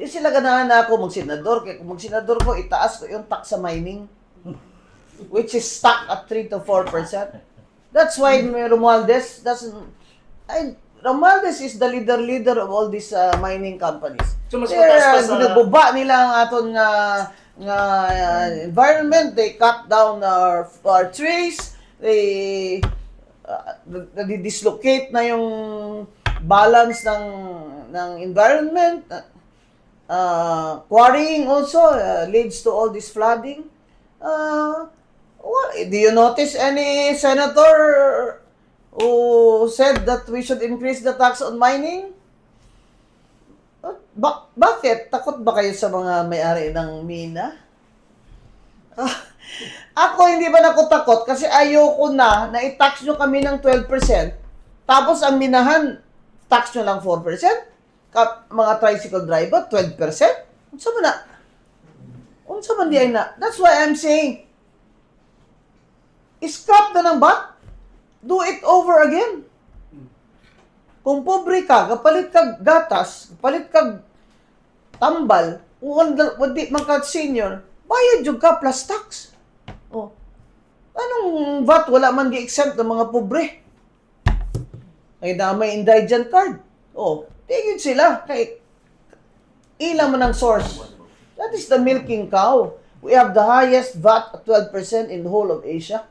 Di sila ganahan na ako magsenador. Kaya kung magsenador ko, itaas ko yung tax sa mining. Which is stuck at 3 to 4%. That's why Romualdez doesn't... Romualdez is the leader of all these mining companies. So, mas mataas pa sa... Ginububa nila ang aton environment. They cut down our trees. They dislocate na yung balance ng environment. Quarrying also leads to all this flooding. Do you notice any senator who said that we should increase the tax on mining? Bakit? Takot ba kayo sa mga may-ari ng mina? Ako hindi ba nakutakot kasi ayoko na i-tax nyo kami ng 12%, tapos ang minahan, tax nyo lang 4%? Mga tricycle driver, 12%? Unsa man na? Unsa man di ay na? That's why I'm saying, scrap na ng VAT. Do it over again. Kung pobre ka, kapalit kag gatas, kapalit kag tambal, wadi man ka senior, bayad yung ka plus tax. Oh. Anong VAT? Wala man gi-exempt ng mga pobre. Ay na may indigent card. Oh, tigil sila. Kay ilan man ang source. That is the milking cow. We have the highest VAT at 12% in the whole of Asia.